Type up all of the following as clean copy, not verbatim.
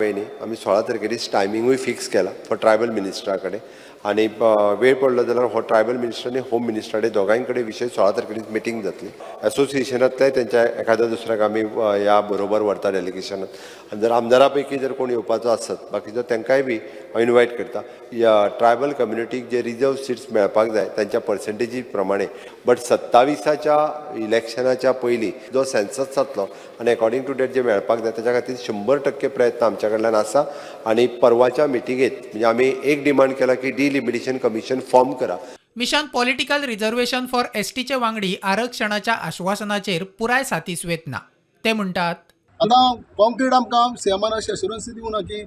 आम्ही 16 तारखेची टायमिंगूय फिक्स केला फॉर ट्रायबल मिनिस्टरा कडेन आणि वेळ पडलो जाल्यार हो ट्रायबल मिनिस्टर आनी होम मिनिस्टर कडेन दोगांय कडेन विशय 16 तारखेची मिटींग जातली. असोसिएशनांतले त्यांच्या एखाद्या दुसऱ्याक आमी ह्या बरोबर व्हरता डेलिगेशनात आनी जर आमदारां पैकी जर कोण येवपाचो आसत बाकीचो तांकांय बी इन्वायट करता. ह्या ट्रायबल कम्युनिटीक जे रिजर्व सीट्स मेळपाक जाय तांच्या पर्संटेजी प्रमाणे बट 27च्या इलेक्शनाच्या पयलीं जो सेन्सस जातलो आनी अकॉर्डिंग टू डेट जे मेळपाक जाय ताच्या खातीर 100% प्रयत्न आमच्या कडल्यान आसा. आणि परवाच्या मिटिंगेत म्हणजे आमी एक डिमांड केला की डिलिमिटेशन कमिशन फॉर्म करा. मिशन पॉलिटिकल रिझर्वेशन फॉर एसटीचे वांगडी आरक्षणाच्या आश्वासनाचेर पुराय साथीस वेतना. ते म्हणटात आता कॉन्क्रीट आमकां सीएमान अशी एश्युरन्स दिवना की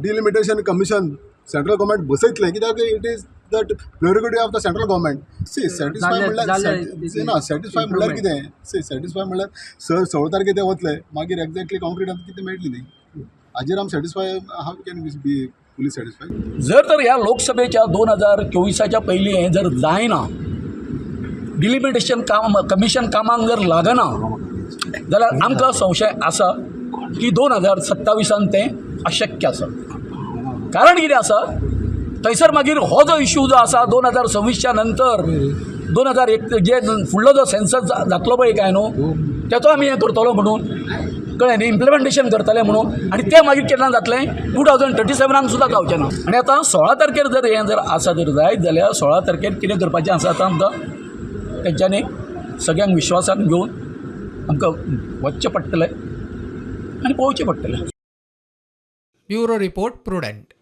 डिलिमिटेशन कमिशन सेंट्रल गव्हर्मेंट बसयतले कित्याक it is the prerogative of the central government. Satisfy म्हणल्यार सॅटिस्फाय म्हणल्यार कितें सॅटिस्फाय म्हणल्यार 16 तारखे ते वतले मागीर एक्झॅक्टली कॉन्क्रीट आमकां कितें मेळटली न्ही. हाजेर आमी satisfy how can be fully satisfy. जर ह्या लोकसभेच्या 2024च्या पयलीं हें जर जायना डिलिमिटेशन कमिशन कामाक जर लागना जाल्यार आमकां संशय आसा की 2027 तें अशक्य आसा. कारण कितें आसा थंयसर मागीर हो जो इश्यू जो आसा 2026च्या नंतर 2001 जे फुडलो जो सेन्सस जातलो पळय काय न्हू तेचो आमी हें करतलो म्हणून कळ्ळें न्ही इम्प्लिमेंटेशन करतले म्हणून आनी तें मागीर केन्ना जातलें 2037 सुद्दां जावचें ना. आनी आतां 16 तारखेर जर हें जर आसा जर जायत जाल्यार 16 तारखेर कितें करपाचें आसा आतां आमकां तेंच्यांनी सगळ्यांक विश्वासान घेवन आमकां वचचें पडटलें आनी पळोवचें पडटलें. Bureau report prudent.